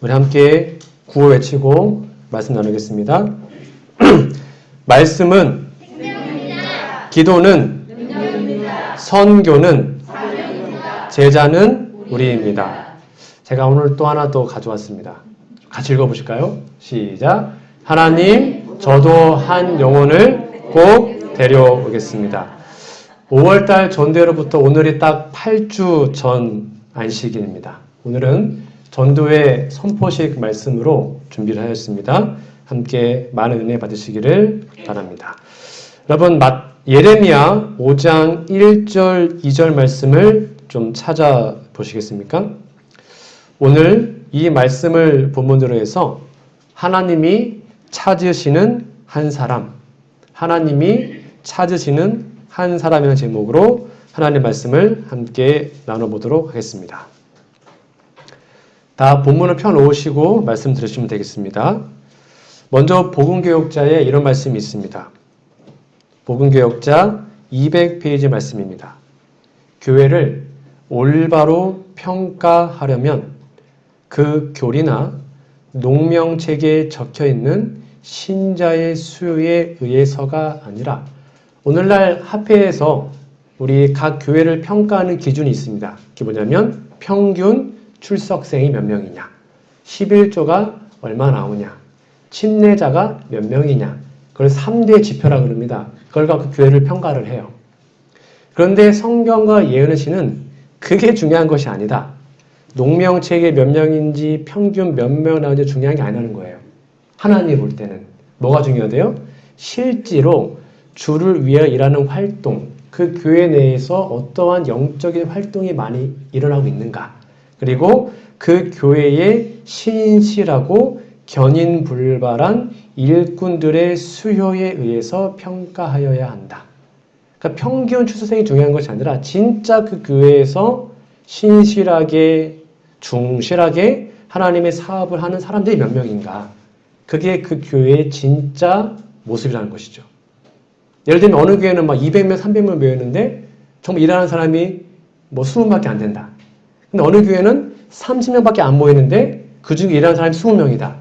우리 함께 구호 외치고 말씀 나누겠습니다. 말씀은 생명입니다. 기도는 능력입니다. 선교는 사명입니다. 제자는 우리입니다. 제가 오늘 또 하나 더 가져왔습니다. 같이 읽어보실까요? 시작. 하나님, 저도 한 영혼을 꼭 데려오겠습니다. 5월달 전도회로부터 오늘이 딱 8주 전 안식일입니다. 오늘은 전도회 선포식 말씀으로 준비를 하였습니다. 함께 많은 은혜 받으시기를 바랍니다. 여러분, 예레미야 5장 1절, 2절 말씀을 좀 찾아보시겠습니까? 오늘 이 말씀을 본문으로 해서 하나님이 찾으시는 한 사람, 하나님이 찾으시는 한 사람이라는 제목으로 하나님의 말씀을 함께 나눠보도록 하겠습니다. 다 본문을 펴놓으시고 말씀 들으시면 되겠습니다. 먼저 복음교역자에 이런 말씀이 있습니다. 복음교역자 200페이지 말씀입니다. 교회를 올바로 평가하려면 그 교리나 농명책에 적혀있는 신자의 수요에 의해서가 아니라 오늘날 합회에서 우리 각 교회를 평가하는 기준이 있습니다. 그게 뭐냐면 평균 출석생이 몇 명이냐, 11조가 얼마 나오냐, 침례자가 몇 명이냐, 그걸 3대 지표라고 그럽니다. 그걸 갖고 교회를 평가를 해요. 그런데 성경과 예언의시는 그게 중요한 것이 아니다. 농명책에 몇 명인지 평균 몇 명 나오는지 중요한 게 아니라는 거예요. 하나님이 볼 때는 뭐가 중요하대요? 실제로 주를 위해 일하는 활동, 그 교회 내에서 어떠한 영적인 활동이 많이 일어나고 있는가, 그리고 그 교회의 신실하고 견인불발한 일꾼들의 수요에 의해서 평가하여야 한다. 그러니까 평균 출석생이 중요한 것이 아니라 진짜 그 교회에서 신실하게, 충실하게 하나님의 사업을 하는 사람들이 몇 명인가. 그게 그 교회의 진짜 모습이라는 것이죠. 예를 들면 어느 교회는 막 200명, 300명 모였는데 정말 일하는 사람이 뭐 20명밖에 안 된다. 근데 어느 교회는 30명밖에 안 모이는데 그 중에 일하는 사람이 20명이다.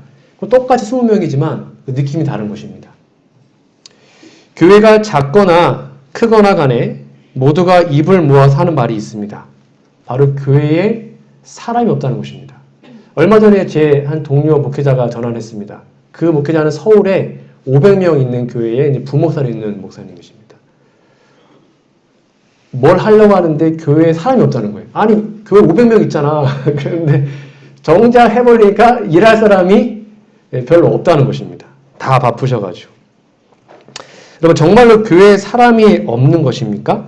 똑같이 20명이지만 그 느낌이 다른 것입니다. 교회가 작거나 크거나 간에 모두가 입을 모아서 하는 말이 있습니다. 바로 교회에 사람이 없다는 것입니다. 얼마 전에 제 한 동료 목회자가 전화했습니다. 그 목회자는 서울에 500명 있는 교회에 이제 부목사로 있는 목사님이십니다. 뭘 하려고 하는데 교회에 사람이 없다는 거예요. 아니, 교회 500명 있잖아. 그런데 정작 해보니까 일할 사람이 별로 없다는 것입니다. 다 바쁘셔가지고. 여러분, 정말로 교회에 사람이 없는 것입니까?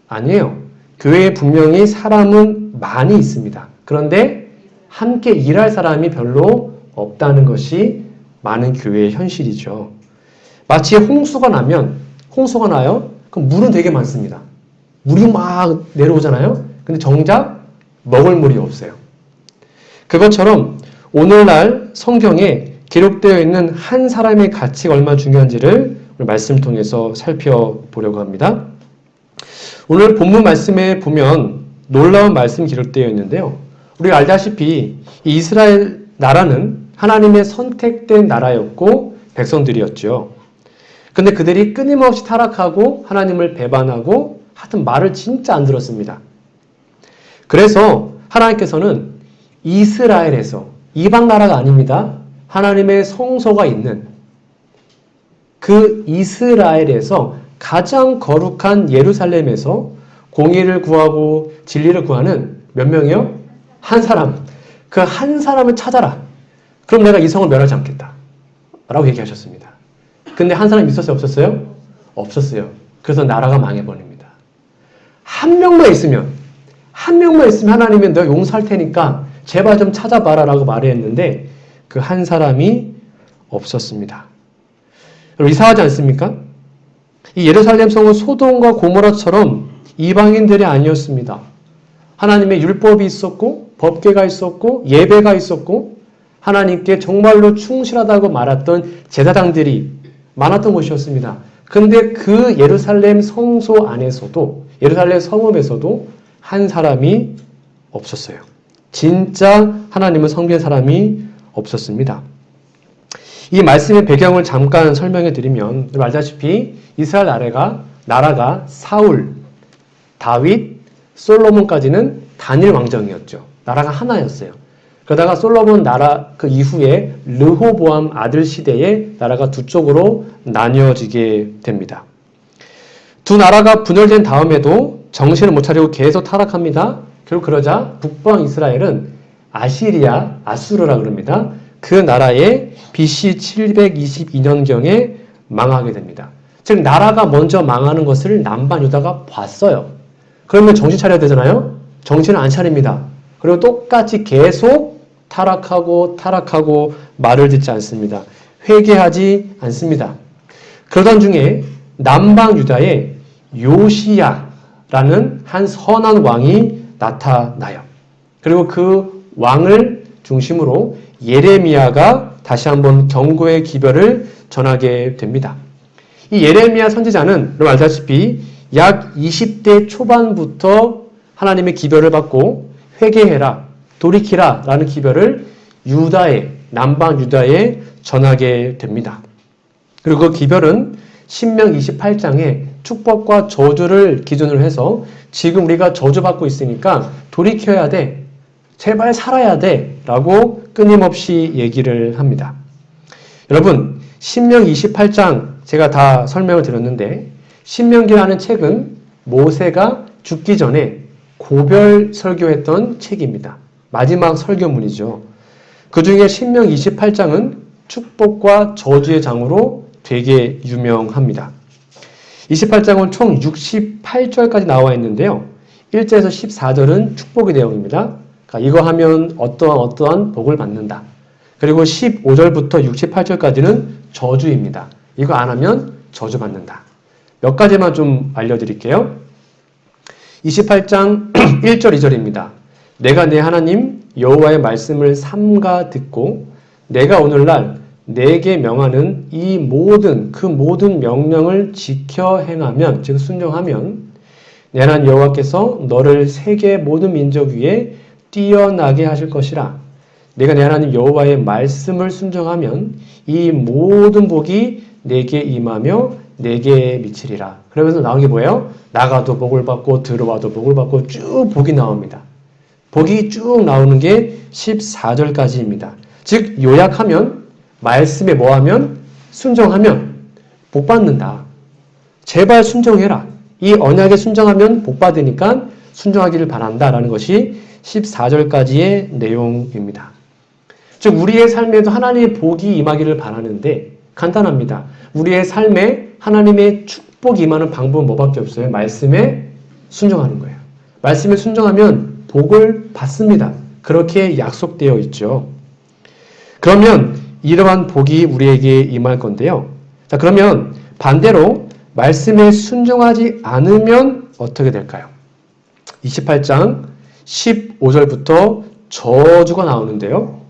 아니에요. 교회에 분명히 사람은 많이 있습니다. 그런데 함께 일할 사람이 별로 없다는 것이 많은 교회의 현실이죠. 마치 홍수가 나요? 그럼 물은 되게 많습니다. 물이 막 내려오잖아요? 근데 정작 먹을 물이 없어요. 그것처럼 오늘날 성경에 기록되어 있는 한 사람의 가치가 얼마나 중요한지를 오늘 말씀을 통해서 살펴보려고 합니다. 오늘 본문 말씀에 보면 놀라운 말씀이 기록되어 있는데요. 우리가 알다시피 이스라엘 나라는 하나님의 선택된 나라였고 백성들이었죠. 근데 그들이 끊임없이 타락하고 하나님을 배반하고 하여튼 말을 진짜 안 들었습니다. 그래서 하나님께서는 이스라엘에서, 이방 나라가 아닙니다. 하나님의 성소가 있는 그 이스라엘에서 가장 거룩한 예루살렘에서 공의를 구하고 진리를 구하는 몇 명이요? 한 사람. 그 한 사람을 찾아라. 그럼 내가 이 성을 멸하지 않겠다. 라고 얘기하셨습니다. 근데 한 사람이 있었어요? 없었어요? 없었어요. 그래서 나라가 망해버립니다. 한 명만 있으면 하나님이 내가 용서할 테니까 제발 좀 찾아봐라 라고 말했는데 그 한 사람이 없었습니다. 여러분, 이상하지 않습니까? 이 예루살렘 성은 소돔과 고모라처럼 이방인들이 아니었습니다. 하나님의 율법이 있었고 법궤가 있었고 예배가 있었고 하나님께 정말로 충실하다고 말했던 제사장들이 많았던 곳이었습니다. 그런데 그 예루살렘 성소 안에서도, 예루살렘 성읍에서도 한 사람이 없었어요. 진짜 하나님을 섬긴 사람이 없었습니다. 이 말씀의 배경을 잠깐 설명해 드리면 알다시피 이스라엘 나라가 사울, 다윗, 솔로몬까지는 단일 왕정이었죠. 나라가 하나였어요. 그러다가 솔로몬 나라 그 이후에 르호보암 아들 시대에 나라가 두 쪽으로 나뉘어지게 됩니다. 두 나라가 분열된 다음에도 정신을 못 차리고 계속 타락합니다. 결국 그러자 북방 이스라엘은 아수르라 그럽니다. 그 나라에 BC 722년경에 망하게 됩니다. 즉 나라가 먼저 망하는 것을 남방 유다가 봤어요. 그러면 정신 차려야 되잖아요. 정신을 안 차립니다. 그리고 똑같이 계속 타락하고 말을 듣지 않습니다. 회개하지 않습니다. 그러던 중에 남방 유다에 요시야라는 한 선한 왕이 나타나요. 그리고 그 왕을 중심으로 예레미야가 다시 한번 경고의 기별을 전하게 됩니다. 이 예레미야 선지자는 여러분 알다시피 약 20대 초반부터 하나님의 기별을 받고 회개해라, 돌이키라 라는 기별을 남방 유다에 전하게 됩니다. 그리고 그 기별은 신명 28장에 축복과 저주를 기준으로 해서 지금 우리가 저주받고 있으니까 돌이켜야 돼, 제발 살아야 돼 라고 끊임없이 얘기를 합니다. 여러분 신명 28장 제가 다 설명을 드렸는데 신명기라는 책은 모세가 죽기 전에 고별 설교했던 책입니다. 마지막 설교문이죠. 그 중에 신명 28장은 축복과 저주의 장으로 되게 유명합니다. 28장은 총 68절까지 나와 있는데요. 1절에서 14절은 축복의 내용입니다. 그러니까 이거 하면 어떠한 복을 받는다. 그리고 15절부터 68절까지는 저주입니다. 이거 안 하면 저주받는다. 몇 가지만 좀 알려드릴게요. 28장 1절 2절입니다. 내가 내 하나님 여호와의 말씀을 삼가 듣고 내가 오늘날 내게 명하는 그 모든 명령을 지켜 행하면, 즉 순종하면 내 하나님 여호와께서 너를 세계 모든 민족 위에 뛰어나게 하실 것이라. 내가 내 하나님 여호와의 말씀을 순종하면 이 모든 복이 내게 임하며 내게 미치리라. 그러면서 나온 게 뭐예요? 나가도 복을 받고 들어와도 복을 받고 쭉 복이 나옵니다. 복이 쭉 나오는 게 14절까지입니다. 즉 요약하면 말씀에 뭐하면? 순종하면 복 받는다. 제발 순종해라. 이 언약에 순종하면 복 받으니까 순종하기를 바란다라는 것이 14절까지의 내용입니다. 즉 우리의 삶에도 하나님의 복이 임하기를 바라는데 간단합니다. 우리의 삶에 하나님의 축복이 임하는 방법은 뭐밖에 없어요? 말씀에 순종하는 거예요. 말씀에 순종하면 복을 받습니다. 그렇게 약속되어 있죠. 그러면 이러한 복이 우리에게 임할 건데요. 자, 그러면 반대로 말씀에 순종하지 않으면 어떻게 될까요? 28장 15절부터 저주가 나오는데요.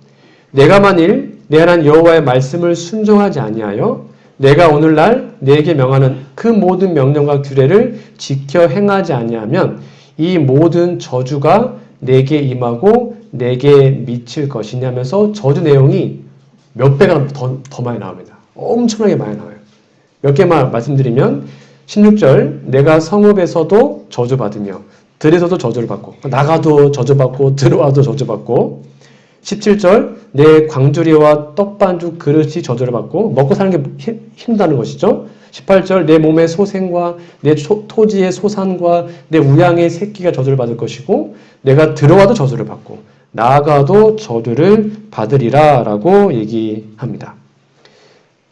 내가 만일 내 하나님 여호와의 말씀을 순종하지 아니하여 내가 오늘날 내게 명하는 그 모든 명령과 규례를 지켜 행하지 아니하면 이 모든 저주가 내게 임하고 내게 미칠 것이냐면서 저주 내용이 몇 배가 더 많이 나옵니다. 엄청나게 많이 나와요. 몇 개만 말씀드리면 16절 내가 성읍에서도 저주받으며 들에서도 저주를 받고 나가도 저주받고 들어와도 저주받고 17절 내 광주리와 떡반죽 그릇이 저주를 받고 먹고 사는 게 힘들다는 것이죠. 18절 내 몸의 소생과 내 토지의 소산과 내 우양의 새끼가 저주를 받을 것이고 내가 들어와도 저주를 받고 나아가도 저주를 받으리라 라고 얘기합니다.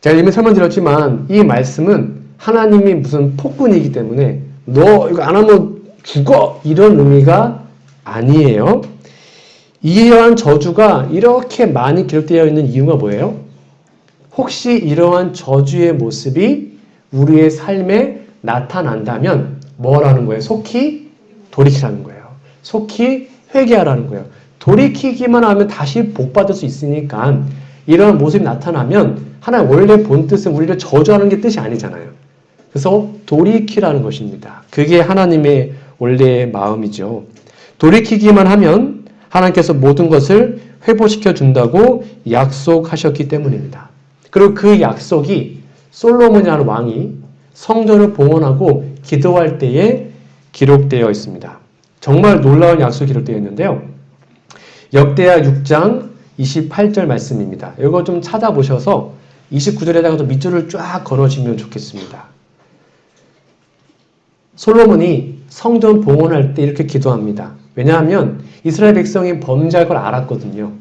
제가 이미 설명드렸지만 이 말씀은 하나님이 무슨 폭군이기 때문에 너 이거 안 하면 죽어 이런 의미가 아니에요. 이러한 저주가 이렇게 많이 기록되어 있는 이유가 뭐예요? 혹시 이러한 저주의 모습이 우리의 삶에 나타난다면 뭐라는 거예요? 속히 돌이키라는 거예요. 속히 회개하라는 거예요. 돌이키기만 하면 다시 복받을 수 있으니까 이런 모습이 나타나면 하나님 원래 본 뜻은 우리를 저주하는 게 뜻이 아니잖아요. 그래서 돌이키라는 것입니다. 그게 하나님의 원래의 마음이죠. 돌이키기만 하면 하나님께서 모든 것을 회복시켜 준다고 약속하셨기 때문입니다. 그리고 그 약속이 솔로몬이라는 왕이 성전을 봉헌하고 기도할 때에 기록되어 있습니다. 정말 놀라운 약속이 기록되어 있는데요. 역대하 6장 28절 말씀입니다. 이거 좀 찾아보셔서 29절에다가 밑줄을 쫙 걸어주면 좋겠습니다. 솔로몬이 성전 봉헌할 때 이렇게 기도합니다. 왜냐하면 이스라엘 백성이 범죄할 걸 알았거든요.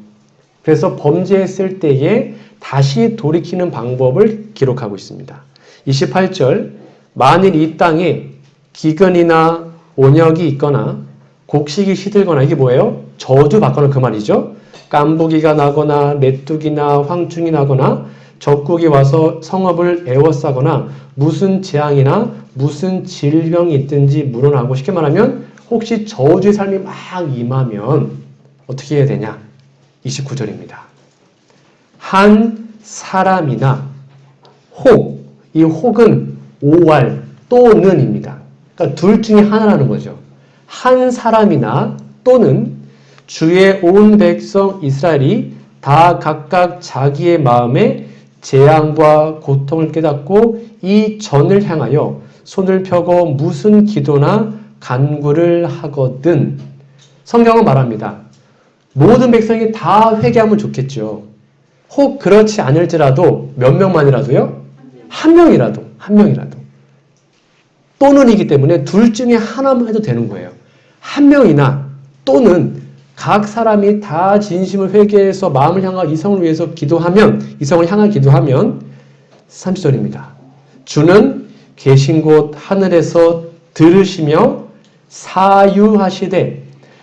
그래서 범죄했을 때에 다시 돌이키는 방법을 기록하고 있습니다. 28절, 만일 이 땅에 기근이나 온역이 있거나 곡식이 시들거나, 이게 뭐예요? 저주받거나 그 말이죠. 깐부기가 나거나 메뚜기나 황충이 나거나 적국이 와서 성읍을 에워싸거나 무슨 재앙이나 무슨 질병이 있든지 물어나고, 쉽게 말하면 혹시 저주의 삶이 막 임하면 어떻게 해야 되냐? 29절입니다. 한 사람이나 혹, 이 혹은 오왈 또는입니다. 그러니까 둘 중에 하나라는 거죠. 한 사람이나 또는 주의 온 백성 이스라엘이 다 각각 자기의 마음에 재앙과 고통을 깨닫고 이 전을 향하여 손을 펴고 무슨 기도나 간구를 하거든. 성경은 말합니다. 모든 백성이 다 회개하면 좋겠죠. 혹 그렇지 않을지라도 몇 명만이라도요? 한 명이라도. 또는이기 때문에 둘 중에 하나만 해도 되는 거예요. 한 명이나 또는 각 사람이 다 진심을 회개해서 마음을 향하여 이성을 위해서 기도하면, 이성을 향하여 기도하면 30절입니다. 주는 계신 곳 하늘에서 들으시며 사유하시되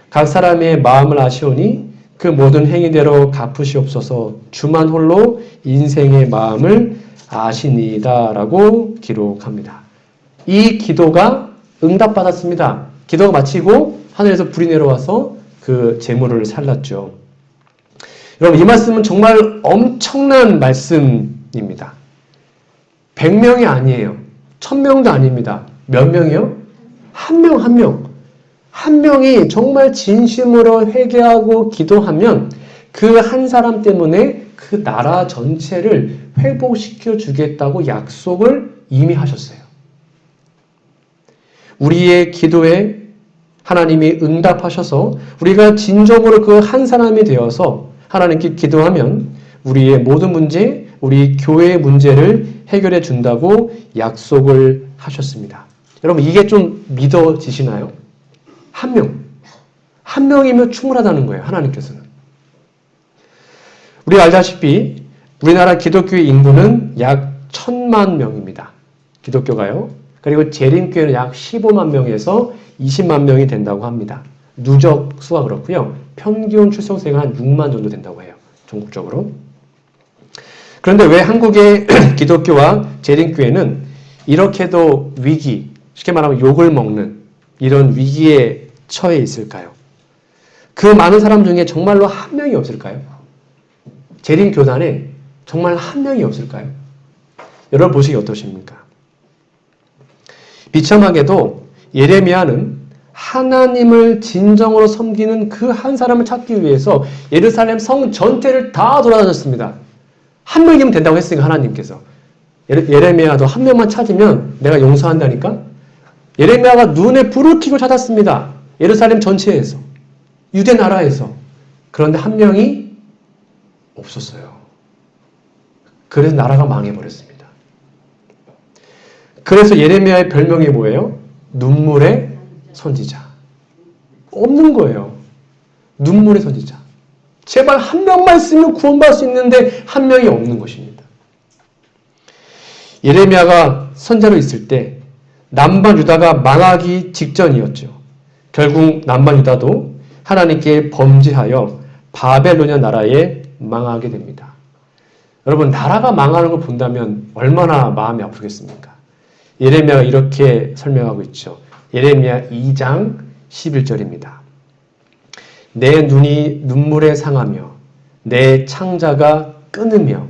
각 사람의 마음을 아시오니 그 모든 행위대로 갚으시옵소서. 주만 홀로 인생의 마음을 아시니이다 라고 기록합니다. 이 기도가 응답받았습니다. 기도가 마치고 하늘에서 불이 내려와서 그 재물을 살랐죠. 여러분, 이 말씀은 정말 엄청난 말씀입니다. 100명이 아니에요. 1000명도 아닙니다. 몇 명이요? 한 명. 한 명이 정말 진심으로 회개하고 기도하면 그 한 사람 때문에 그 나라 전체를 회복시켜 주겠다고 약속을 이미 하셨어요. 우리의 기도에 하나님이 응답하셔서 우리가 진정으로 그 한 사람이 되어서 하나님께 기도하면 우리의 모든 문제, 우리 교회의 문제를 해결해 준다고 약속을 하셨습니다. 여러분, 이게 좀 믿어지시나요? 한 명. 한 명이면 충분하다는 거예요, 하나님께서는. 우리가 알다시피 우리나라 기독교의 인구는 약 1000만 명입니다. 기독교가요. 그리고 재림교회는 약 15만 명에서 20만 명이 된다고 합니다. 누적 수가 그렇고요. 평균 출생수가 한 6만 정도 된다고 해요. 전국적으로. 그런데 왜 한국의 기독교와 재림교회는 이렇게도 위기, 쉽게 말하면 욕을 먹는 이런 위기에 처해 있을까요? 그 많은 사람 중에 정말로 한 명이 없을까요? 재림교단에 정말 한 명이 없을까요? 여러분 보시기 어떠십니까? 비참하게도 예레미야는 하나님을 진정으로 섬기는 그 한 사람을 찾기 위해서 예루살렘 성 전체를 다 돌아다녔습니다. 한 명이면 된다고 했으니까 하나님께서. 예레미야도 한 명만 찾으면 내가 용서한다니까? 예레미야가 눈에 불을 켜고 찾았습니다. 예루살렘 전체에서. 유대 나라에서. 그런데 한 명이 없었어요. 그래서 나라가 망해버렸습니다. 그래서 예레미야의 별명이 뭐예요? 눈물의 선지자. 없는 거예요. 눈물의 선지자. 제발 한 명만 있으면 구원받을 수 있는데 한 명이 없는 것입니다. 예레미야가 선자로 있을 때 남방 유다가 망하기 직전이었죠. 결국 남방 유다도 하나님께 범죄하여 바벨로니아 나라에 망하게 됩니다. 여러분, 나라가 망하는 걸 본다면 얼마나 마음이 아프겠습니까? 예레미야가 이렇게 설명하고 있죠. 예레미야 2장 11절입니다. 내 눈이 눈물에 상하며 내 창자가 끊으며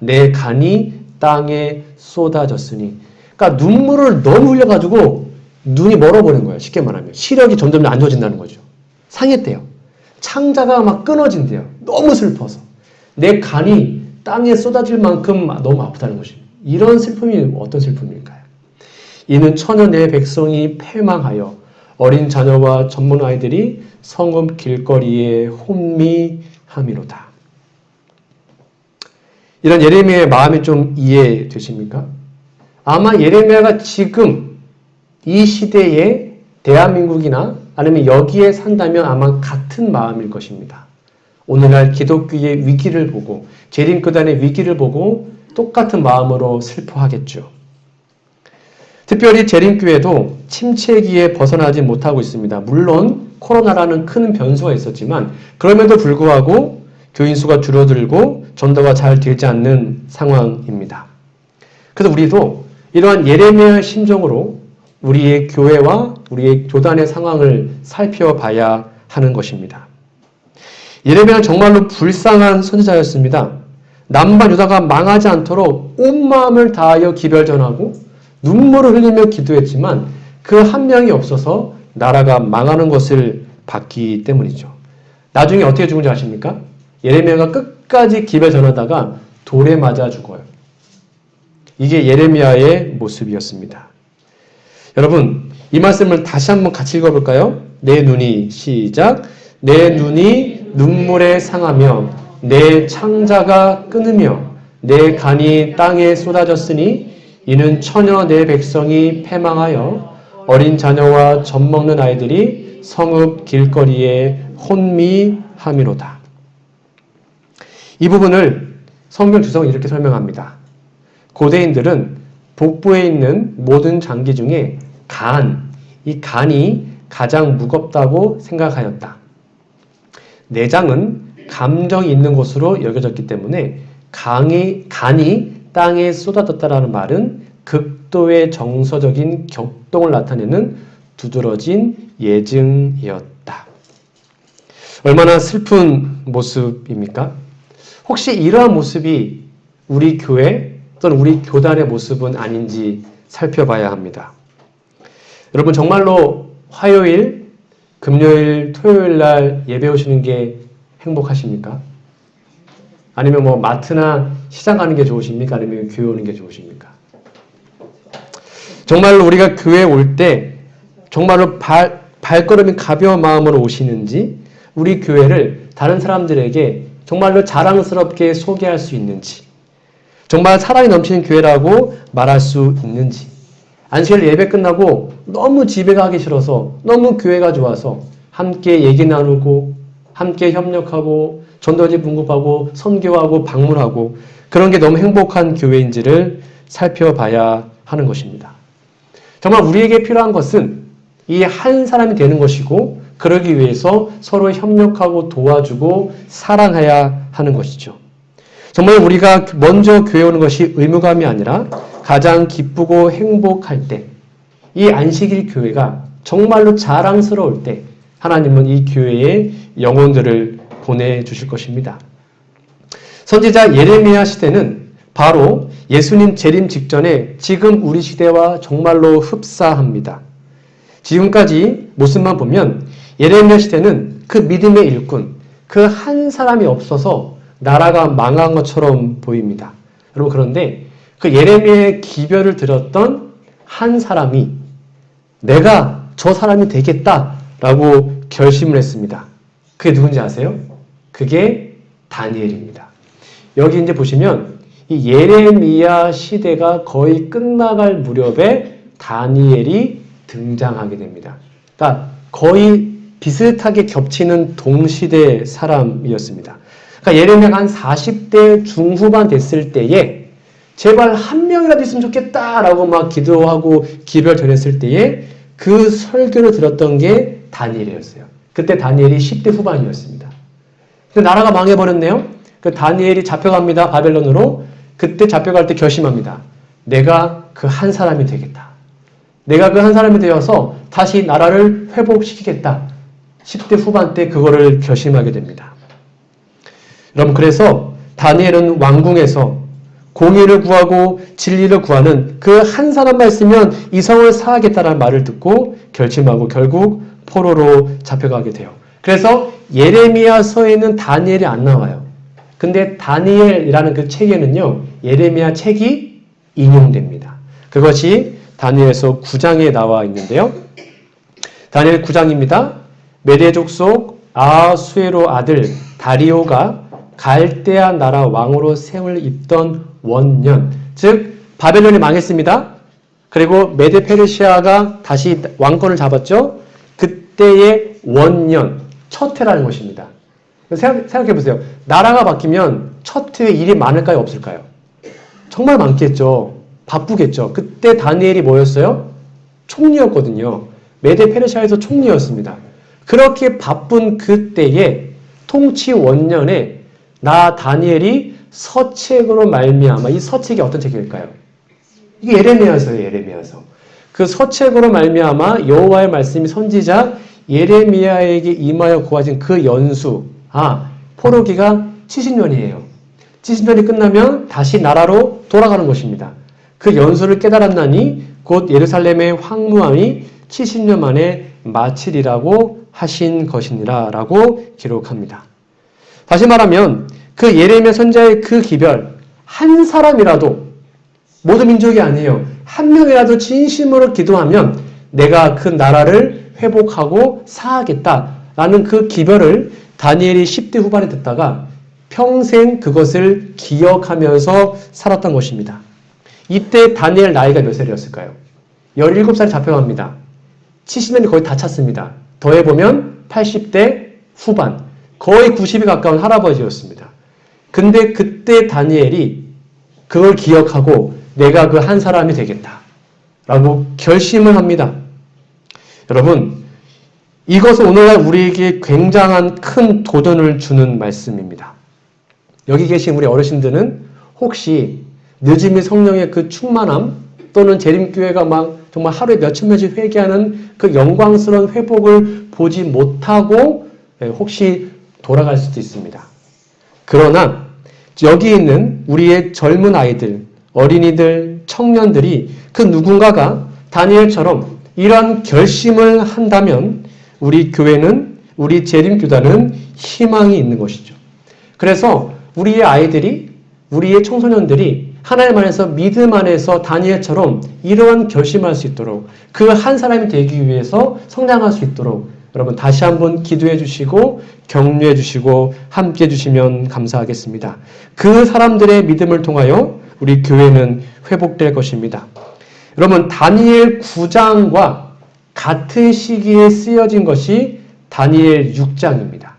내 간이 땅에 쏟아졌으니, 그러니까 눈물을 너무 흘려가지고 눈이 멀어버린 거예요. 쉽게 말하면 시력이 점점 안 좋아진다는 거죠. 상했대요. 창자가 막 끊어진대요. 너무 슬퍼서. 내 간이 땅에 쏟아질 만큼 너무 아프다는 것입니다. 이런 슬픔이 어떤 슬픔일까요? 이는 처녀 내 백성이 패망하여 어린 자녀와 젖먹는 아이들이 성읍 길거리에 혼미함이로다. 이런 예레미야의 마음이 좀 이해되십니까? 아마 예레미야가 지금 이 시대에 대한민국이나 아니면 여기에 산다면 아마 같은 마음일 것입니다. 오늘날 기독교의 위기를 보고 재림교단의 위기를 보고 똑같은 마음으로 슬퍼하겠죠. 특별히 재림교회도 침체기에 벗어나지 못하고 있습니다. 물론 코로나라는 큰 변수가 있었지만 그럼에도 불구하고 교인 수가 줄어들고 전도가 잘 되지 않는 상황입니다. 그래서 우리도 이러한 예레미야의 심정으로 우리의 교회와 우리의 교단의 상황을 살펴봐야 하는 것입니다. 예레미야는 정말로 불쌍한 선지자였습니다. 남과 유다가 망하지 않도록 온 마음을 다하여 기별 전하고 눈물을 흘리며 기도했지만 그 한 명이 없어서 나라가 망하는 것을 봤기 때문이죠. 나중에 어떻게 죽은지 아십니까? 예레미야가 끝까지 기별 전하다가 돌에 맞아 죽어요. 이게 예레미야의 모습이었습니다. 여러분, 이 말씀을 다시 한번 같이 읽어볼까요? 내 눈이 시작. 내 눈이 눈물에 상하며 내 창자가 끊으며 내 간이 땅에 쏟아졌으니 이는 처녀 내 백성이 패망하여 어린 자녀와 젖먹는 아이들이 성읍 길거리에 혼미함이로다. 이 부분을 성경 주석은 이렇게 설명합니다. 고대인들은 복부에 있는 모든 장기 중에 이 간이 가장 무겁다고 생각하였다. 내장은 감정이 있는 곳으로 여겨졌기 때문에 간이 땅에 쏟아졌다라는 말은 극도의 정서적인 격동을 나타내는 두드러진 예증이었다. 얼마나 슬픈 모습입니까? 혹시 이러한 모습이 우리 교회 또는 우리 교단의 모습은 아닌지 살펴봐야 합니다. 여러분 정말로 화요일, 금요일, 토요일 날 예배 오시는 게 행복하십니까? 아니면 뭐 마트나 시장 가는 게 좋으십니까? 아니면 교회 오는 게 좋으십니까? 정말로 우리가 교회에 올 때 정말로 발걸음이 가벼운 마음으로 오시는지 우리 교회를 다른 사람들에게 정말로 자랑스럽게 소개할 수 있는지 정말 사랑이 넘치는 교회라고 말할 수 있는지 안식일 예배 끝나고 너무 집에 가기 싫어서 너무 교회가 좋아서 함께 얘기 나누고 함께 협력하고 전도지 분급하고 선교하고 방문하고 그런 게 너무 행복한 교회인지를 살펴봐야 하는 것입니다. 정말 우리에게 필요한 것은 이 한 사람이 되는 것이고 그러기 위해서 서로 협력하고 도와주고 사랑해야 하는 것이죠. 정말 우리가 먼저 교회 오는 것이 의무감이 아니라 가장 기쁘고 행복할 때 이 안식일 교회가 정말로 자랑스러울 때 하나님은 이 교회에 영혼들을 보내주실 것입니다. 선지자 예레미야 시대는 바로 예수님 재림 직전에 지금 우리 시대와 정말로 흡사합니다. 지금까지 모습만 보면 예레미야 시대는 그 믿음의 일꾼, 그 한 사람이 없어서 나라가 망한 것처럼 보입니다. 여러분 그런데 그 예레미야의 기별을 들었던 한 사람이 내가 저 사람이 되겠다라고 결심을 했습니다. 그게 누군지 아세요? 그게 다니엘입니다. 여기 이제 보시면 이 예레미야 시대가 거의 끝나갈 무렵에 다니엘이 등장하게 됩니다. 그러니까 거의 비슷하게 겹치는 동시대 사람이었습니다. 그러니까 예레미야가 한 40대 중후반 됐을 때에 제발 한 명이라도 있으면 좋겠다라고 막 기도하고 기별 전했을 때에 그 설교를 들었던 게 다니엘이었어요. 그때 다니엘이 10대 후반이었습니다. 근데 나라가 망해버렸네요. 그 다니엘이 잡혀갑니다. 바벨론으로. 그때 잡혀갈 때 결심합니다. 내가 그 한 사람이 되겠다. 내가 그 한 사람이 되어서 다시 나라를 회복시키겠다. 10대 후반 때 그거를 결심하게 됩니다. 여러분 그래서 다니엘은 왕궁에서 공의를 구하고 진리를 구하는 그 한 사람만 있으면 이 성을 사하겠다는 말을 듣고 결심하고 결국 포로로 잡혀가게 돼요. 그래서 예레미야서에는 다니엘이 안 나와요. 근데 다니엘이라는 그 책에는요, 예레미야 책이 인용됩니다. 그것이 다니엘서 9장에 나와 있는데요. 다니엘 9장입니다. 메대 족속 아하수에로 아들 다리오가 갈대아 나라 왕으로 세움을 입던 원년, 즉 바벨론이 망했습니다. 그리고 메데 페르시아가 다시 왕권을 잡았죠. 그때의 원년, 첫 해라는 것입니다. 생각해 보세요. 나라가 바뀌면 첫 해에 일이 많을까요? 없을까요? 정말 많겠죠. 바쁘겠죠. 그때 다니엘이 뭐였어요? 총리였거든요. 메데 페르시아에서 총리였습니다. 그렇게 바쁜 그때에 통치 원년에 나 다니엘이 서책으로 말미암아, 이 서책이 어떤 책일까요? 이게 예레미야서예요. 예레미야서. 그 서책으로 말미암아 여호와의 말씀이 선지자 예레미야에게 임하여 고하신 그 연수, 포로기가 70년이에요. 70년이 끝나면 다시 나라로 돌아가는 것입니다. 그 연수를 깨달았나니 곧 예루살렘의 황무함이 70년 만에 마치리라고 하신 것이니라 라고 기록합니다. 다시 말하면 그 예레미야 선지자의 그 기별, 한 사람이라도, 모든 민족이 아니에요. 한 명이라도 진심으로 기도하면 내가 그 나라를 회복하고 사하겠다라는 그 기별을 다니엘이 10대 후반에 듣다가 평생 그것을 기억하면서 살았던 것입니다. 이때 다니엘 나이가 몇 살이었을까요? 17살에 잡혀갑니다. 70년이 거의 다 찼습니다. 더해보면 80대 후반, 거의 90에 가까운 할아버지였습니다. 근데 그때 다니엘이 그걸 기억하고 내가 그 한 사람이 되겠다 라고 결심을 합니다. 여러분, 이것은 오늘날 우리에게 굉장한 큰 도전을 주는 말씀입니다. 여기 계신 우리 어르신들은 혹시 늦음이 성령의 그 충만함 또는 재림교회가 막 정말 하루에 몇천 명씩 회개하는 그 영광스러운 회복을 보지 못하고 혹시 돌아갈 수도 있습니다. 그러나 여기 있는 우리의 젊은 아이들, 어린이들, 청년들이 그 누군가가 다니엘처럼 이런 결심을 한다면 우리 교회는, 우리 재림교단은 희망이 있는 것이죠. 그래서 우리의 아이들이, 우리의 청소년들이 하나님 안에서 믿음 안에서 다니엘처럼 이러한 결심할 수 있도록 그 한 사람이 되기 위해서 성장할 수 있도록 여러분 다시 한번 기도해 주시고 격려해 주시고 함께 해 주시면 감사하겠습니다. 그 사람들의 믿음을 통하여 우리 교회는 회복될 것입니다. 여러분 다니엘 9장과 같은 시기에 쓰여진 것이 다니엘 6장입니다.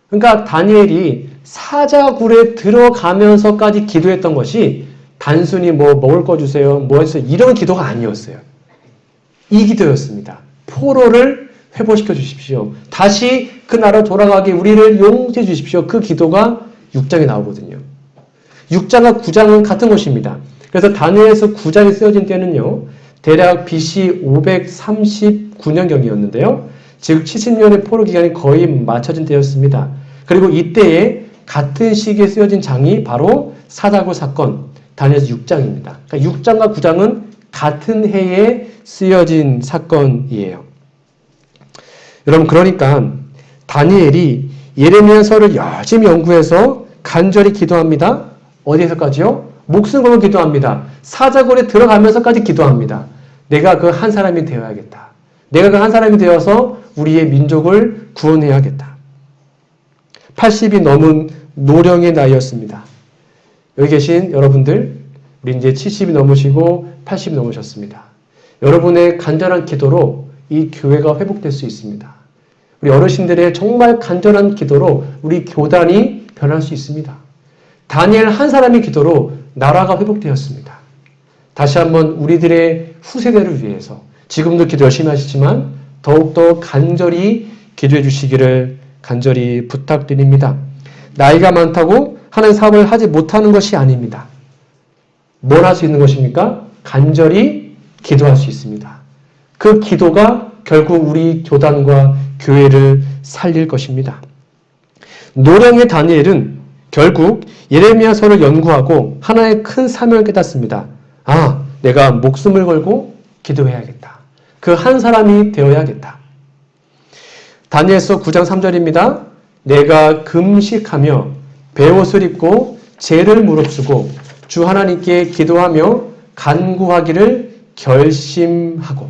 그러니까 다니엘이 사자굴에 들어가면서까지 기도했던 것이 단순히 뭐 먹을 거 주세요, 뭐 해주세요 이런 기도가 아니었어요. 이 기도였습니다. 포로를 회복시켜 주십시오. 다시 그 나라로 돌아가게 우리를 용서해 주십시오. 그 기도가 6장에 나오거든요. 6장과 9장은 같은 것입니다. 그래서 다니엘서 9장이 쓰여진 때는요. 대략 BC 539년경이었는데요. 즉 70년의 포로 기간이 거의 맞춰진 때였습니다. 그리고 이때에 같은 시기에 쓰여진 장이 바로 사자굴 사건, 다니엘서 6장입니다. 그러니까 6장과 9장은 같은 해에 쓰여진 사건이에요. 여러분 그러니까 다니엘이 예레미야서를 열심히 연구해서 간절히 기도합니다. 어디에서까지요? 목숨 걸고 기도합니다. 사자굴에 들어가면서까지 기도합니다. 내가 그 한 사람이 되어야겠다. 내가 그 한 사람이 되어서 우리의 민족을 구원해야겠다. 80이 넘은 노령의 나이였습니다. 여기 계신 여러분들, 우리 이제 70이 넘으시고 80이 넘으셨습니다. 여러분의 간절한 기도로 이 교회가 회복될 수 있습니다. 우리 어르신들의 정말 간절한 기도로 우리 교단이 변할 수 있습니다. 다니엘 한 사람의 기도로 나라가 회복되었습니다. 다시 한번 우리들의 후세대를 위해서 지금도 기도 열심히 하시지만 더욱더 간절히 기도해 주시기를 간절히 부탁드립니다. 나이가 많다고 하는 사업을 하지 못하는 것이 아닙니다. 뭘 할 수 있는 것입니까? 간절히 기도할 수 있습니다. 그 기도가 결국 우리 교단과 교회를 살릴 것입니다. 노령의 다니엘은 결국 예레미야서를 연구하고 하나의 큰 사명을 깨닫습니다. 내가 목숨을 걸고 기도해야겠다. 그 한 사람이 되어야겠다. 다니엘서 9장 3절입니다. 내가 금식하며 베옷을 입고 죄를 무릅쓰고 주 하나님께 기도하며 간구하기를 결심하고.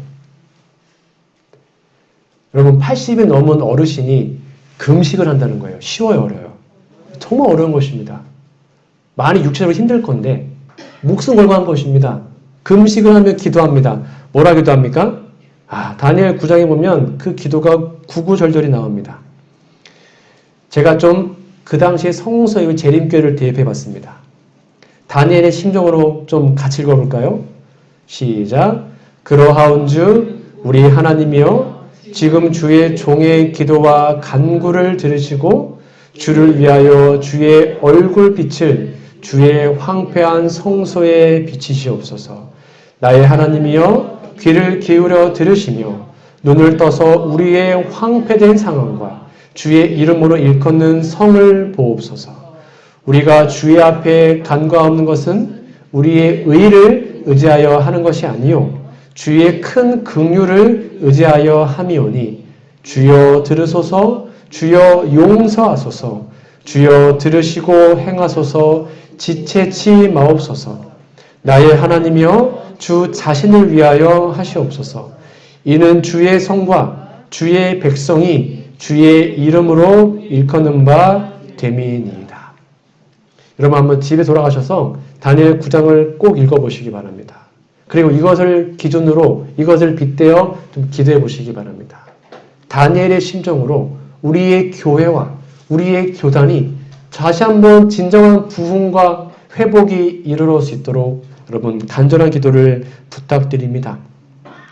여러분 80이 넘은 어르신이 금식을 한다는 거예요. 쉬워요, 어려요? 정말 어려운 것입니다. 많이 육체적으로 힘들 건데 목숨 걸고 한 것입니다. 금식을 하며 기도합니다. 뭐라 기도합니까? 다니엘 9장에 보면 그 기도가 구구절절히 나옵니다. 제가 좀 그 당시에 성서의 재림교회를 대입해 봤습니다. 다니엘의 심정으로 좀 같이 읽어볼까요? 시작. 그러하온즉 우리 하나님이여 지금 주의 종의 기도와 간구를 들으시고 주를 위하여 주의 얼굴빛을 주의 황폐한 성소에 비치시옵소서. 나의 하나님이여 귀를 기울여 들으시며 눈을 떠서 우리의 황폐된 상황과 주의 이름으로 일컫는 성을 보옵소서. 우리가 주의 앞에 간구하옵는 것은 우리의 의를 의지하여 하는 것이 아니요 주의 큰 긍휼을 의지하여 함이오니 주여 들으소서. 주여 용서하소서. 주여 들으시고 행하소서. 지체치 마옵소서. 나의 하나님이여 주 자신을 위하여 하시옵소서. 이는 주의 성과 주의 백성이 주의 이름으로 일컫는 바 됨이니이다. 여러분 한번 집에 돌아가셔서 다니엘 9장을 꼭 읽어보시기 바랍니다. 그리고 이것을 기준으로 이것을 빗대어 좀 기도해 보시기 바랍니다. 다니엘의 심정으로 우리의 교회와 우리의 교단이 다시 한번 진정한 부흥과 회복이 이르러 수 있도록 여러분 간절한 기도를 부탁드립니다.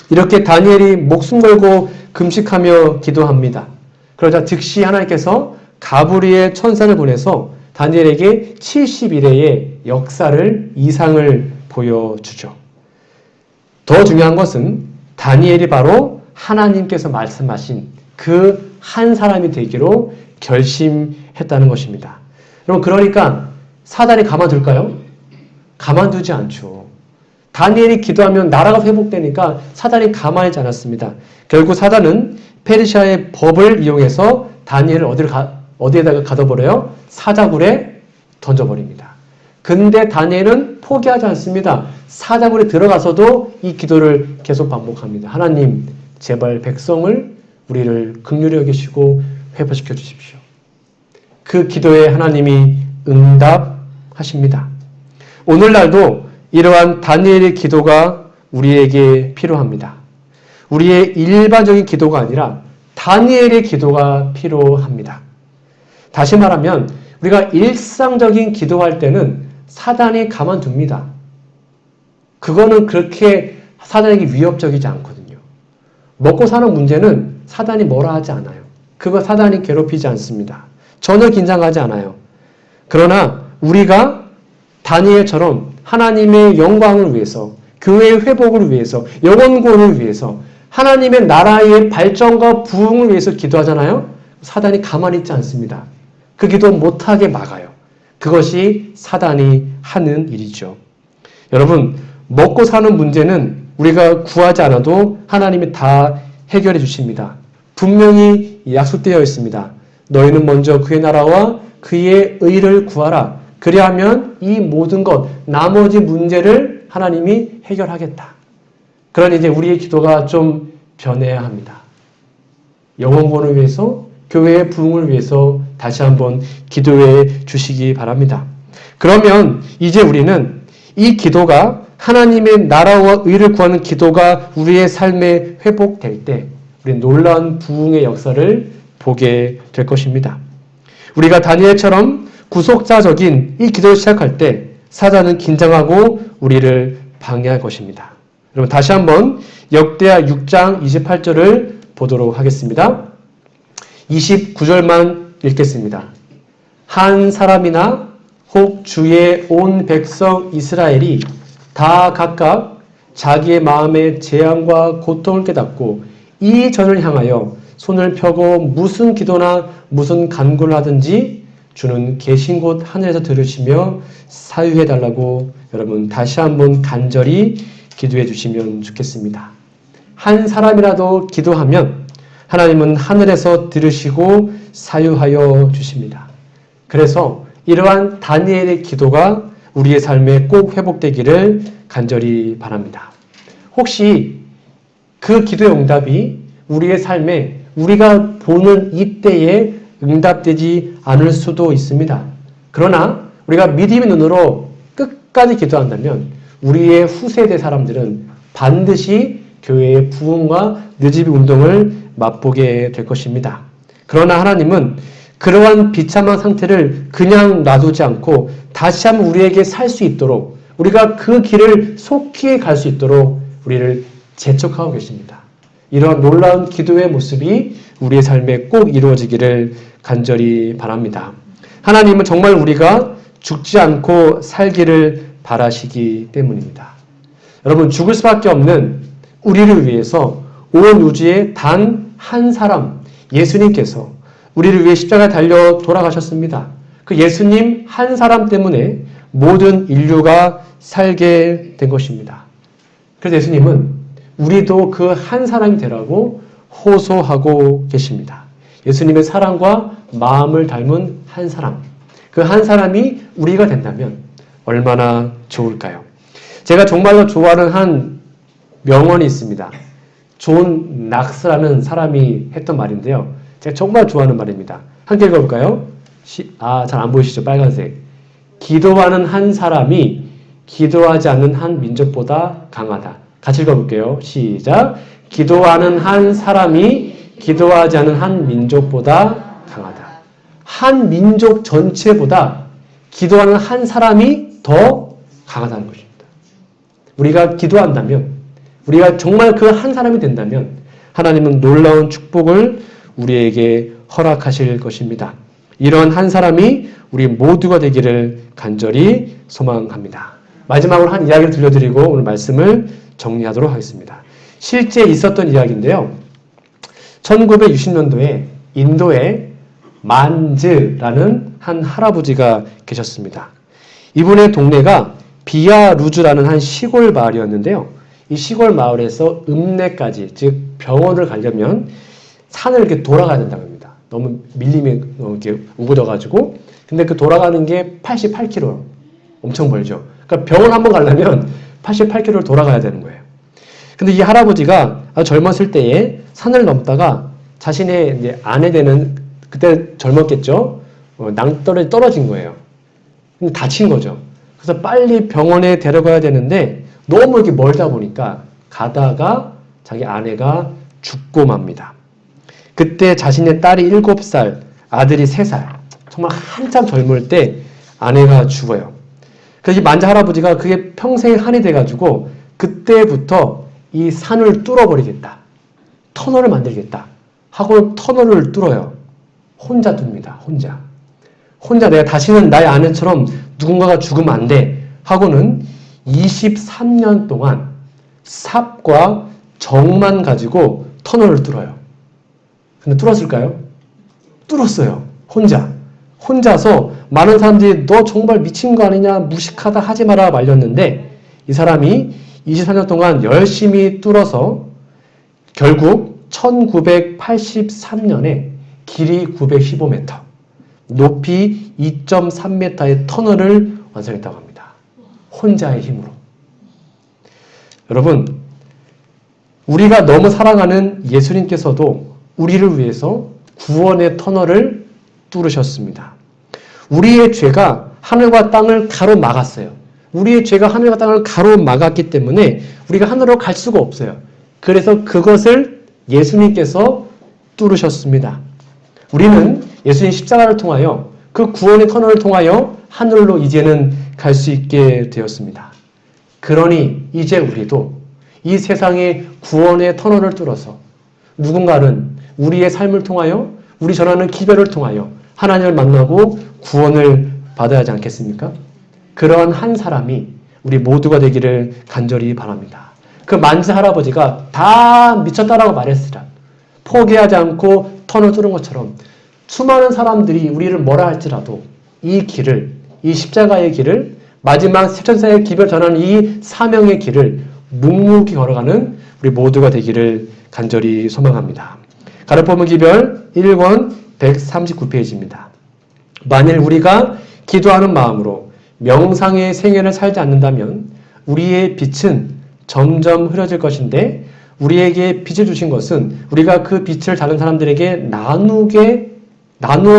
이렇게 다니엘이 목숨 걸고 금식하며 기도합니다. 그러자 즉시 하나님께서 가브리엘 천사를 보내서 다니엘에게 70일의 역사를 이상을 보여주죠. 더 중요한 것은 다니엘이 바로 하나님께서 말씀하신 그 한 사람이 되기로 결심했다는 것입니다. 여러분 그러니까 사단이 가만둘까요? 가만두지 않죠. 다니엘이 기도하면 나라가 회복되니까 사단이 가만히 있지 않았습니다. 결국 사단은 페르시아의 법을 이용해서 다니엘을 어디에다가 가둬버려요? 사자굴에 던져버립니다. 근데 다니엘은 포기하지 않습니다. 사자굴에 들어가서도 이 기도를 계속 반복합니다. 하나님, 제발 백성을 우리를 긍휼히 여기시고 회복시켜 주십시오. 그 기도에 하나님이 응답하십니다. 오늘날도 이러한 다니엘의 기도가 우리에게 필요합니다. 우리의 일반적인 기도가 아니라 다니엘의 기도가 필요합니다. 다시 말하면 우리가 일상적인 기도할 때는 사단이 가만둡니다. 그거는 그렇게 사단에게 위협적이지 않거든요. 먹고 사는 문제는 사단이 뭐라 하지 않아요. 그거 사단이 괴롭히지 않습니다. 전혀 긴장하지 않아요. 그러나 우리가 다니엘처럼 하나님의 영광을 위해서, 교회의 회복을 위해서, 영혼구원을 위해서, 하나님의 나라의 발전과 부흥을 위해서 기도하잖아요. 사단이 가만히 있지 않습니다. 그 기도 못하게 막아요. 그것이 사단이 하는 일이죠. 여러분, 먹고 사는 문제는 우리가 구하지 않아도 하나님이 다 해결해 주십니다. 분명히 약속되어 있습니다. 너희는 먼저 그의 나라와 그의 의를 구하라. 그리하면 이 모든 것, 나머지 문제를 하나님이 해결하겠다. 그러니 이제 우리의 기도가 좀 변해야 합니다. 영혼구원을 위해서, 교회의 부흥을 위해서 다시 한번 기도해 주시기 바랍니다. 그러면 이제 우리는 이 기도가 하나님의 나라와 의를 구하는 기도가 우리의 삶에 회복될 때 우리 놀라운 부흥의 역사를 보게 될 것입니다. 우리가 다니엘처럼 구속자적인 이 기도를 시작할 때 사단은 긴장하고 우리를 방해할 것입니다. 여러분 다시 한번 역대하 6장 28절을 보도록 하겠습니다. 29절만 읽겠습니다. 한 사람이나 혹 주의 온 백성 이스라엘이 다 각각 자기의 마음의 재앙과 고통을 깨닫고 이 전을 향하여 손을 펴고 무슨 기도나 무슨 간구를 하든지 주는 계신 곳 하늘에서 들으시며 사유해달라고 여러분 다시 한번 간절히 기도해 주시면 좋겠습니다. 한 사람이라도 기도하면 하나님은 하늘에서 들으시고 사유하여 주십니다. 그래서 이러한 다니엘의 기도가 우리의 삶에 꼭 회복되기를 간절히 바랍니다. 혹시 그 기도의 응답이 우리의 삶에 우리가 보는 이때에 응답되지 않을 수도 있습니다. 그러나 우리가 믿음의 눈으로 끝까지 기도한다면 우리의 후세대 사람들은 반드시 교회의 부흥과 느지비 운동을 맛보게 될 것입니다. 그러나 하나님은 그러한 비참한 상태를 그냥 놔두지 않고 다시 한번 우리에게 살 수 있도록, 우리가 그 길을 속히 갈 수 있도록 우리를 재촉하고 계십니다. 이런 놀라운 기도의 모습이 우리의 삶에 꼭 이루어지기를 간절히 바랍니다. 하나님은 정말 우리가 죽지 않고 살기를 바라시기 때문입니다. 여러분, 죽을 수밖에 없는 우리를 위해서 온 우주에 단 한 사람, 예수님께서 우리를 위해 십자가에 달려 돌아가셨습니다. 그 예수님 한 사람 때문에 모든 인류가 살게 된 것입니다. 그래서 예수님은 우리도 그 한 사람이 되라고 호소하고 계십니다. 예수님의 사랑과 마음을 닮은 한 사람, 그 한 사람이 우리가 된다면 얼마나 좋을까요? 제가 정말로 좋아하는 한 명언이 있습니다. 존 낙스라는 사람이 했던 말인데요. 제가 정말 좋아하는 말입니다. 함께 읽어볼까요? 잘 안 보이시죠? 빨간색. 기도하는 한 사람이 기도하지 않는 한 민족보다 강하다. 같이 읽어볼게요. 시작. 기도하는 한 사람이 기도하지 않는 한 민족보다 강하다. 한 민족 전체보다 기도하는 한 사람이 더 강하다는 것입니다. 우리가 기도한다면, 우리가 정말 그 한 사람이 된다면 하나님은 놀라운 축복을 우리에게 허락하실 것입니다. 이런 한 사람이 우리 모두가 되기를 간절히 소망합니다. 마지막으로 한 이야기를 들려드리고 오늘 말씀을 정리하도록 하겠습니다. 실제 있었던 이야기인데요. 1960년도에 인도에 만즈라는 한 할아버지가 계셨습니다. 이분의 동네가 비아루즈라는 한 시골 마을이었는데요. 이 시골 마을에서 읍내까지, 즉 병원을 가려면 산을 이렇게 돌아가야 된다고 합니다. 너무 밀림이 이렇게 우거져가지고. 근데 그 돌아가는 게 88km. 엄청 멀죠. 그러니까 병원 한번 가려면 88km를 돌아가야 되는 거예요. 근데 이 할아버지가 아주 젊었을 때에 산을 넘다가 자신의 이제 아내 되는, 그때 젊었겠죠? 낭떠러지 떨어진 거예요. 근데 다친 거죠. 그래서 빨리 병원에 데려가야 되는데 너무 이렇게 멀다 보니까 가다가 자기 아내가 죽고 맙니다. 그때 자신의 딸이 7살, 아들이 3살, 정말 한참 젊을 때 아내가 죽어요. 그래서 이 만자 할아버지가 그게 평생의 한이 돼가지고 그때부터 이 산을 뚫어버리겠다, 터널을 만들겠다 하고 터널을 뚫어요. 혼자 뚫습니다. 혼자 내가 다시는 나의 아내처럼 누군가가 죽으면 안 돼 하고는 23년 동안 삽과 정만 가지고 터널을 뚫어요. 근데 뚫었을까요? 뚫었어요. 혼자서 많은 사람들이 너 정말 미친 거 아니냐, 무식하다, 하지 마라 말렸는데 이 사람이 23년 동안 열심히 뚫어서 결국 1983년에 길이 915m, 높이 2.3m의 터널을 완성했다고 합니다. 혼자의 힘으로. 여러분, 우리가 너무 사랑하는 예수님께서도 우리를 위해서 구원의 터널을 뚫으셨습니다. 우리의 죄가 하늘과 땅을 가로막았어요. 우리의 죄가 하늘과 땅을 가로막았기 때문에 우리가 하늘로 갈 수가 없어요. 그래서 그것을 예수님께서 뚫으셨습니다. 우리는 예수님 십자가를 통하여 그 구원의 터널을 통하여 하늘로 이제는 갈 수 있게 되었습니다. 그러니 이제 우리도 이 세상의 구원의 터널을 뚫어서 누군가는 우리의 삶을 통하여, 우리 전하는 기별을 통하여 하나님을 만나고 구원을 받아야 하지 않겠습니까? 그런 한 사람이 우리 모두가 되기를 간절히 바랍니다. 그 만지 할아버지가 다 미쳤다라고 말했으라 포기하지 않고 터널 뚫은 것처럼 수많은 사람들이 우리를 뭐라 할지라도 이 길을, 이 십자가의 길을, 마지막 십천사의 기별 전하는 이 사명의 길을 묵묵히 걸어가는 우리 모두가 되기를 간절히 소망합니다. 가르포문 기별 1권 139페이지입니다. 만일 우리가 기도하는 마음으로 명상의 생애를 살지 않는다면 우리의 빛은 점점 흐려질 것인데 우리에게 빛을 주신 것은 우리가 그 빛을 다른 사람들에게 나누어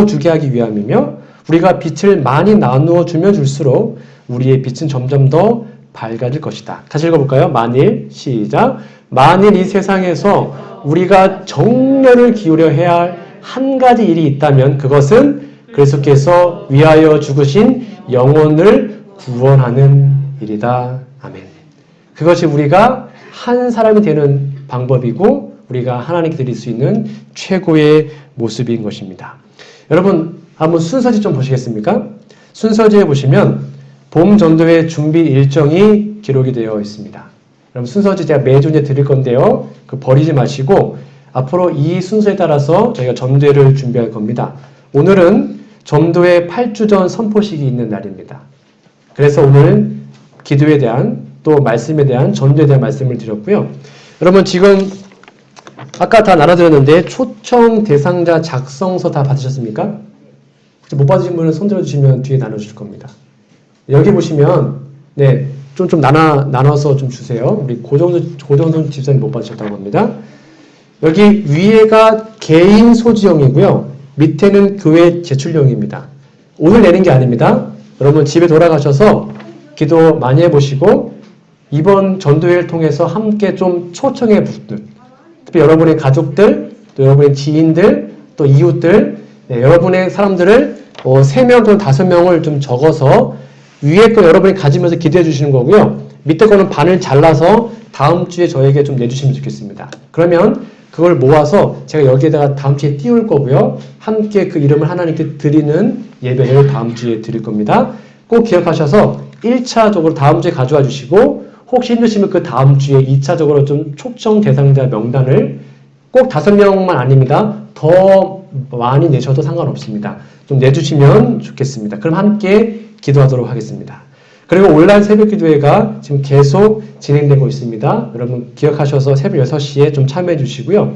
주게 하기 위함이며 우리가 빛을 많이 나누어 주면 줄수록 우리의 빛은 점점 더 밝아질 것이다. 다시 읽어볼까요? 만일, 시작. 만일 이 세상에서 우리가 정열을 기울여 해야 할 한 가지 일이 있다면 그것은 그리스도께서 위하여 죽으신 영혼을 구원하는 일이다. 아멘. 그것이 우리가 한 사람이 되는 방법이고 우리가 하나님께 드릴 수 있는 최고의 모습인 것입니다. 여러분 한번 순서지 좀 보시겠습니까? 순서지에 보시면 봄 전도회 준비 일정이 기록이 되어 있습니다. 여러분 순서지 제가 매주 이제 드릴 건데요. 그 버리지 마시고 앞으로 이 순서에 따라서 저희가 전도회를 준비할 겁니다. 오늘은 전도회 8주 전 선포식이 있는 날입니다. 그래서 오늘 기도에 대한 또 말씀에 대한 전도에 대한 말씀을 드렸고요. 여러분 지금 아까 다 나눠드렸는데 초청 대상자 작성서 다 받으셨습니까? 못 받으신 분은 손 들어주시면 뒤에 나눠줄 겁니다. 여기 보시면 네, 좀 나눠서 좀 주세요. 우리 고정선 집사님 못 받으셨다고 합니다. 여기 위에가 개인 소지용이고요. 밑에는 교회 제출용입니다. 오늘 내는 게 아닙니다. 여러분 집에 돌아가셔서 기도 많이 해보시고 이번 전도회를 통해서 함께 좀 초청해 보시는 특히 여러분의 가족들, 또 여러분의 지인들, 또 이웃들, 네, 여러분의 사람들을 3명 또는 5명을 좀 적어서 위에 거 여러분이 가지면서 기도해 주시는 거고요. 밑에 거는 반을 잘라서 다음 주에 저에게 좀 내주시면 좋겠습니다. 그러면 그걸 모아서 제가 여기에다가 다음 주에 띄울 거고요. 함께 그 이름을 하나님께 드리는 예배를 다음 주에 드릴 겁니다. 꼭 기억하셔서 1차적으로 다음 주에 가져와 주시고 혹시 힘드시면 그 다음 주에 2차적으로 좀 초청 대상자 명단을 꼭 5명만 아닙니다. 더 많이 내셔도 상관없습니다. 좀 내주시면 좋겠습니다. 그럼 함께 기도하도록 하겠습니다. 그리고 온라인 새벽 기도회가 지금 계속 진행되고 있습니다. 여러분 기억하셔서 새벽 6시에 좀 참여해 주시고요.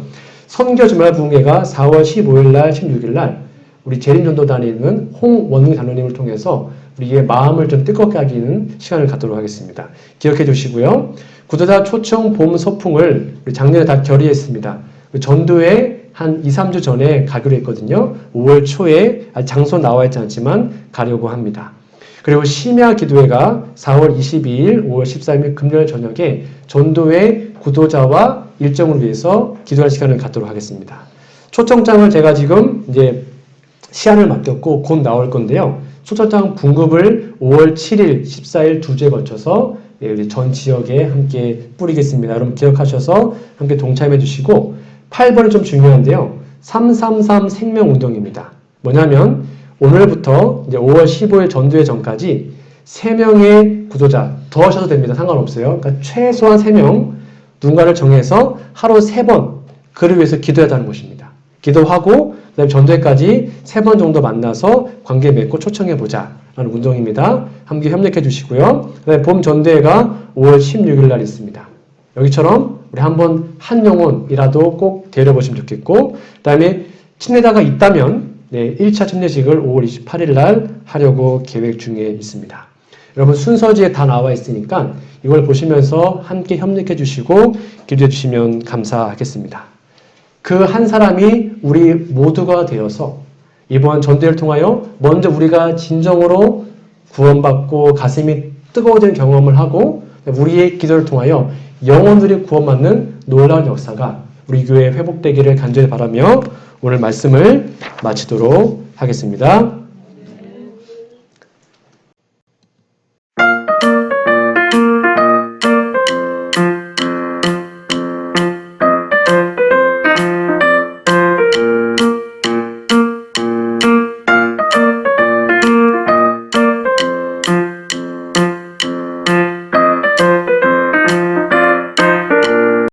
선교 주말 부흥회가 4월 15일 날, 16일 날 우리 재림전도단에는 홍원웅 단원님을 통해서 우리의 마음을 좀 뜨겁게 하기는 시간을 갖도록 하겠습니다. 기억해 주시고요. 구도자 초청 봄 소풍을 우리 작년에 다 결의했습니다. 전도회 한 2, 3주 전에 가기로 했거든요. 5월 초에 장소 나와 있지 않지만 가려고 합니다. 그리고 심야 기도회가 4월 22일, 5월 13일 금요일 저녁에 전도회 구도자와 일정을 위해서 기도할 시간을 갖도록 하겠습니다. 초청장을 제가 지금 이제 시한을 맡겼고 곧 나올 건데요. 초청장 분급을 5월 7일, 14일 2주에 걸쳐서 우리 전 지역에 함께 뿌리겠습니다. 여러분 기억하셔서 함께 동참해 주시고 8번은 좀 중요한데요. 333 생명운동입니다. 뭐냐면 오늘부터 이제 5월 15일 전도회 전까지 3명의 구도자 더 하셔도 됩니다. 상관없어요. 그러니까 최소한 3명 누군가를 정해서 하루 3번 그를 위해서 기도하자는 것입니다. 기도하고 그다음에 전도회까지 3번 정도 만나서 관계 맺고 초청해보자 라는 운동입니다. 함께 협력해 주시고요. 그다음에 봄 전도회가 5월 16일 날 있습니다. 여기처럼 우리 한 영혼이라도 꼭 데려보시면 좋겠고 그 다음에 친례자가 있다면 1차 침례식을 5월 28일 날 하려고 계획 중에 있습니다. 여러분 순서지에 다 나와 있으니까 이걸 보시면서 함께 협력해 주시고 기도해 주시면 감사하겠습니다. 그 한 사람이 우리 모두가 되어서 이번 전도회를 통하여 먼저 우리가 진정으로 구원받고 가슴이 뜨거워지는 경험을 하고 우리의 기도를 통하여 영혼들이 구원받는 놀라운 역사가 우리 교회에 회복되기를 간절히 바라며 오늘 말씀을 마치도록 하겠습니다.